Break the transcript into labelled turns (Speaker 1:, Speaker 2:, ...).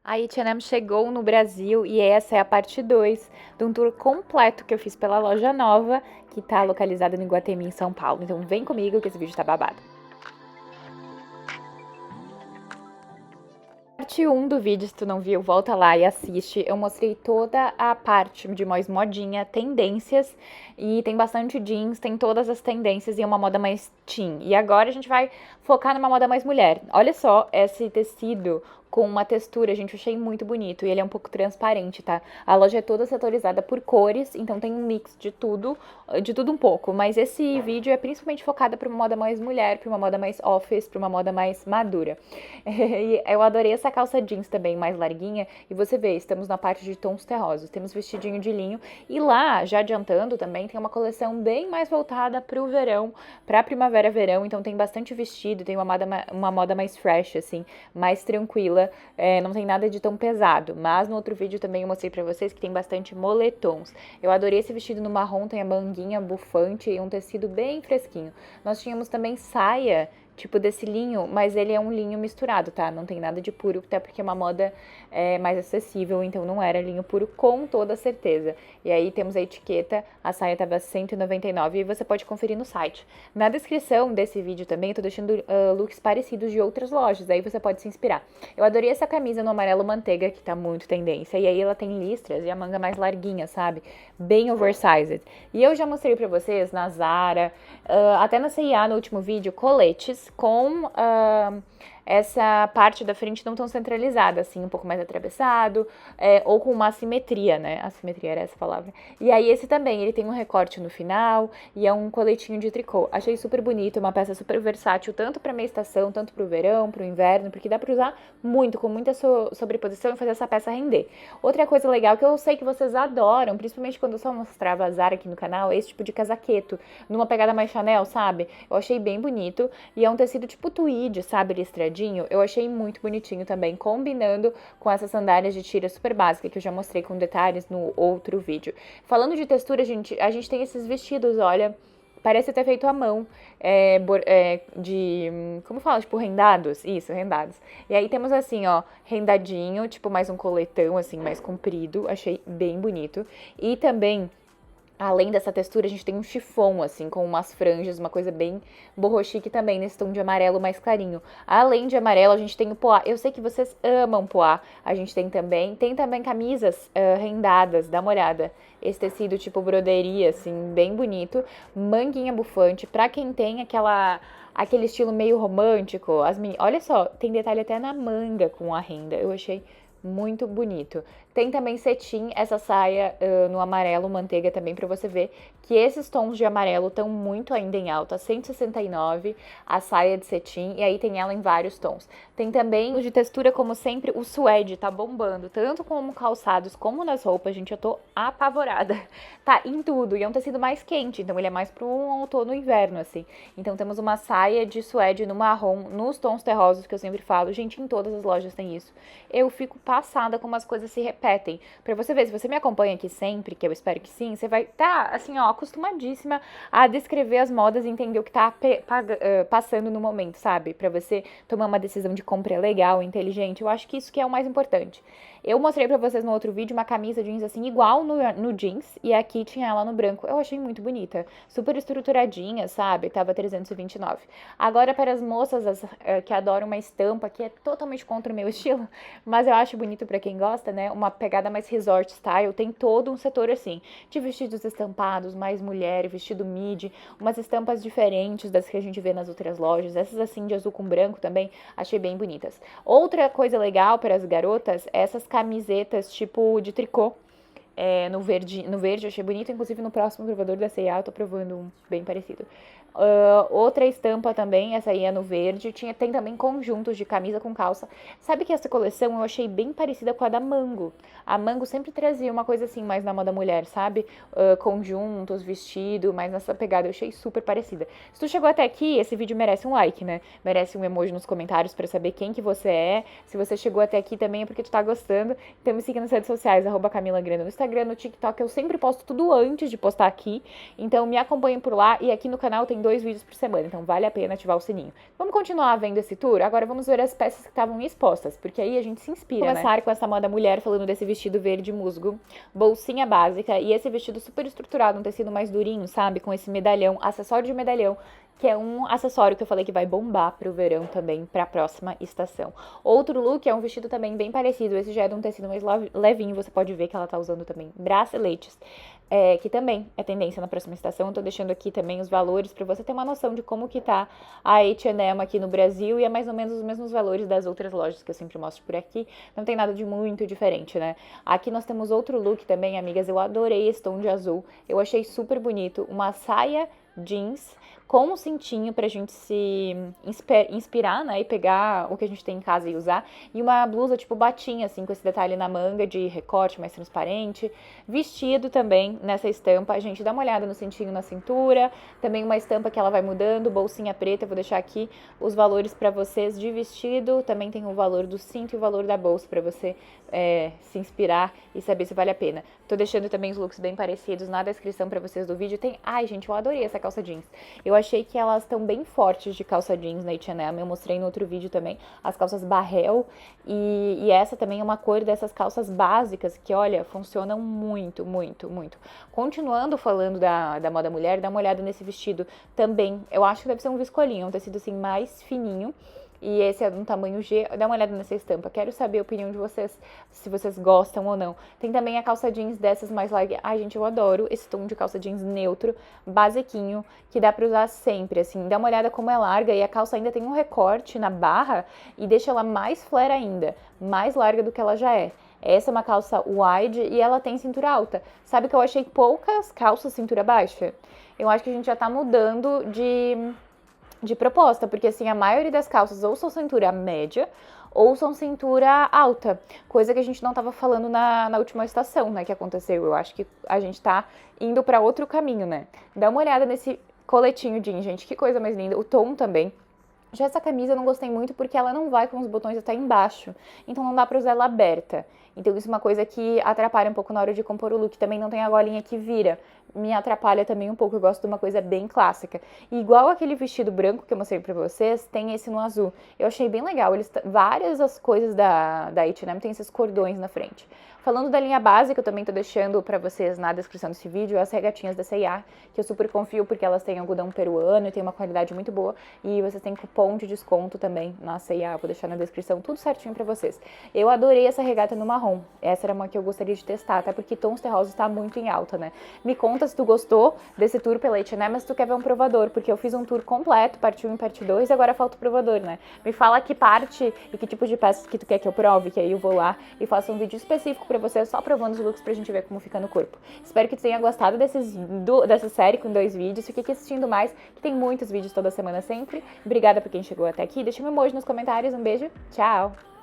Speaker 1: A H&M chegou no Brasil e essa é a parte 2 de um tour completo que eu fiz pela loja nova, que está localizada no Iguatemi, em São Paulo. Então vem comigo que esse vídeo tá babado. Parte 1 do vídeo, se tu não viu, volta lá e assiste. Eu mostrei toda a parte de mais modinha, tendências, e tem bastante jeans, tem todas as tendências e é uma moda mais teen. E agora a gente vai focar numa moda mais mulher. Olha só esse tecido com uma textura, gente, eu achei muito bonito e ele é um pouco transparente, tá? A loja é toda setorizada por cores, então tem um mix de tudo um pouco, mas esse vídeo é principalmente focado para uma moda mais mulher, para uma moda mais office, para uma moda mais madura. E eu adorei essa calça jeans também, mais larguinha, e você vê, estamos na parte de tons terrosos, temos vestidinho de linho, e lá, já adiantando também, tem uma coleção bem mais voltada para o verão, para primavera-verão, então tem bastante vestido, tem uma moda mais fresh, assim, mais tranquila, não tem nada de tão pesado, mas no outro vídeo também eu mostrei pra vocês que tem bastante moletons. Eu adorei esse vestido no marrom, tem a manguinha bufante e um tecido bem fresquinho. Nós tínhamos também saia, tipo desse linho, mas ele é um linho misturado, tá? Não tem nada de puro, até porque é uma moda mais acessível, então não era linho puro com toda certeza. E aí temos a etiqueta, a saia tava R$199 e você pode conferir no site. Na descrição desse vídeo também eu tô deixando looks parecidos de outras lojas, aí você pode se inspirar. Eu adorei essa camisa no amarelo manteiga, que tá muito tendência, e aí ela tem listras e a manga mais larguinha, sabe? Bem oversized. E eu já mostrei pra vocês na Zara, até na C&A no último vídeo, coletes com essa parte da frente não tão centralizada, assim, um pouco mais atravessado, ou com uma assimetria, né? Assimetria era essa palavra. E aí esse também, ele tem um recorte no final e é um coletinho de tricô. Achei super bonito, uma peça super versátil, tanto pra meia estação, tanto pro verão, pro inverno, porque dá pra usar muito, com muita sobreposição e fazer essa peça render. Outra coisa legal que eu sei que vocês adoram, principalmente quando eu só mostrava a Zara aqui no canal, é esse tipo de casaqueto, numa pegada mais Chanel, sabe? Eu achei bem bonito e é um tecido tipo tweed, sabe, listradinho. Eu achei muito bonitinho também, combinando com essas sandálias de tira super básica que eu já mostrei com detalhes no outro vídeo. Falando de textura, a gente tem esses vestidos, olha, parece ter feito à mão, como fala, tipo, rendados? Isso, rendados. E aí temos assim, ó, rendadinho, tipo mais um coletão, assim, mais comprido, achei bem bonito. E também, além dessa textura, a gente tem um chiffon, assim, com umas franjas, uma coisa bem boho chique também, nesse tom de amarelo mais clarinho. Além de amarelo, a gente tem o poá. Eu sei que vocês amam poá. A gente tem também camisas rendadas, dá uma olhada. Esse tecido tipo broderia, assim, bem bonito. Manguinha bufante, pra quem tem aquele estilo meio romântico. Olha só, tem detalhe até na manga com a renda. Eu achei muito bonito. Tem também cetim, essa saia no amarelo manteiga também, pra você ver que esses tons de amarelo estão muito ainda em alta. 169 a saia de cetim, e aí tem ela em vários tons. Tem também o de textura, como sempre, o suede tá bombando, tanto como calçados como nas roupas, gente, eu tô apavorada. Tá em tudo, e é um tecido mais quente, então ele é mais pro outono e inverno, assim. Então temos uma saia de suede no marrom, nos tons terrosos, que eu sempre falo. Gente, em todas as lojas tem isso. Eu fico passada como as coisas se repetem. Pra você ver, se você me acompanha aqui sempre, que eu espero que sim, você vai estar, assim, ó, acostumadíssima a descrever as modas e entender o que tá passando no momento, sabe? Pra você tomar uma decisão de compra legal, inteligente. Eu acho que isso que é o mais importante. Eu mostrei pra vocês no outro vídeo uma camisa jeans, assim, igual no jeans, e aqui tinha ela no branco. Eu achei muito bonita. Super estruturadinha, sabe? Tava 329. Agora, para as moças que adoram uma estampa, que é totalmente contra o meu estilo, mas eu acho bonito pra quem gosta, né? Uma pegada mais resort style. Tem todo um setor assim, de vestidos estampados, mais mulher, vestido midi, umas estampas diferentes das que a gente vê nas outras lojas. Essas assim de azul com branco também, achei bem bonitas. Outra coisa legal para as garotas é essas camisetas tipo de tricô. No verde eu achei bonito, inclusive no próximo provador da C&A eu tô provando um bem parecido. Outra estampa também, essa aí é no verde, tem também conjuntos de camisa com calça. Sabe que essa coleção eu achei bem parecida com a da Mango. A Mango sempre trazia uma coisa assim, mais na moda mulher, sabe? Conjuntos, vestido, mais nessa pegada, eu achei super parecida. Se tu chegou até aqui, esse vídeo merece um like, né? Merece um emoji nos comentários pra saber quem que você é. Se você chegou até aqui também é porque tu tá gostando. Então me siga nas redes sociais, @CamilaGrana no Instagram, no TikTok, eu sempre posto tudo antes de postar aqui. Então me acompanhem por lá, e aqui no canal tem 2 vídeos por semana, então vale a pena ativar o sininho. Vamos continuar vendo esse tour? Agora vamos ver as peças que estavam expostas, porque aí a gente se inspira, começar com essa moda mulher, falando desse vestido verde musgo, bolsinha básica e esse vestido super estruturado, um tecido mais durinho, sabe? Com esse medalhão, acessório de medalhão, que é um acessório que eu falei que vai bombar pro verão também, pra próxima estação. Outro look é um vestido também bem parecido, esse já é de um tecido mais levinho, você pode ver que ela tá usando também braceletes, que também é tendência na próxima estação. Eu tô deixando aqui também os valores pra você ter uma noção de como que tá a H&M aqui no Brasil, e é mais ou menos os mesmos valores das outras lojas que eu sempre mostro por aqui, não tem nada de muito diferente, né? Aqui nós temos outro look também, amigas, eu adorei esse tom de azul, eu achei super bonito, uma saia jeans com um cintinho pra gente se inspirar, né, e pegar o que a gente tem em casa e usar, e uma blusa tipo batinha, assim, com esse detalhe na manga de recorte mais transparente, vestido também nessa estampa, a gente dá uma olhada no cintinho na cintura, também uma estampa que ela vai mudando, bolsinha preta, eu vou deixar aqui os valores pra vocês de vestido, também tem o valor do cinto e o valor da bolsa pra você se inspirar e saber se vale a pena. Tô deixando também os looks bem parecidos na descrição pra vocês do vídeo. Ai, gente, eu adorei essa calça jeans. Eu achei que elas estão bem fortes de calça jeans na H&M. Eu mostrei no outro vídeo também as calças Barrel. E essa também é uma cor dessas calças básicas que, olha, funcionam muito, muito, muito. Continuando falando da moda mulher, dá uma olhada nesse vestido também. Eu acho que deve ser um viscolinho, um tecido assim mais fininho. E esse é um tamanho G, dá uma olhada nessa estampa, quero saber a opinião de vocês, se vocês gostam ou não. Tem também a calça jeans dessas mais larga, ai gente, eu adoro esse tom de calça jeans neutro, basiquinho, que dá pra usar sempre, assim, dá uma olhada como é larga e a calça ainda tem um recorte na barra e deixa ela mais flare ainda, mais larga do que ela já é. Essa é uma calça wide e ela tem cintura alta. Sabe que eu achei poucas calças cintura baixa? Eu acho que a gente já tá mudando de proposta, porque assim, a maioria das calças ou são cintura média ou são cintura alta, coisa que a gente não tava falando na última estação, né, que aconteceu. Eu acho que a gente tá indo pra outro caminho, né. Dá uma olhada nesse coletinho jeans, gente, que coisa mais linda, o tom também. Já essa camisa eu não gostei muito porque ela não vai com os botões até embaixo, então não dá pra usar ela aberta. Então isso é uma coisa que atrapalha um pouco na hora de compor o look. Também não tem a golinha que vira, me atrapalha também um pouco, eu gosto de uma coisa bem clássica. E igual aquele vestido branco que eu mostrei pra vocês, tem esse no azul. Eu achei bem legal, várias as coisas da H&M tem esses cordões na frente. Falando da linha básica, eu também tô deixando pra vocês na descrição desse vídeo as regatinhas da C&A, que eu super confio porque elas têm algodão peruano e tem uma qualidade muito boa. E vocês têm cupom de desconto também na C&A, vou deixar na descrição tudo certinho pra vocês. Eu adorei essa regata no marrom, essa era uma que eu gostaria de testar, até porque tons terrosos tá muito em alta, né? Me conta se tu gostou desse tour pela H&M, mas se tu quer ver um provador, porque eu fiz um tour completo, parte 1 e parte 2, e agora falta o provador, né? Me fala que parte e que tipo de peças que tu quer que eu prove, que aí eu vou lá e faço um vídeo específico pra você, só provando os looks pra gente ver como fica no corpo. Espero que tu tenha gostado dessa série com 2 vídeos, fique aqui assistindo mais, que tem muitos vídeos toda semana sempre. Obrigada por quem chegou até aqui, deixa um emoji nos comentários, um beijo, tchau!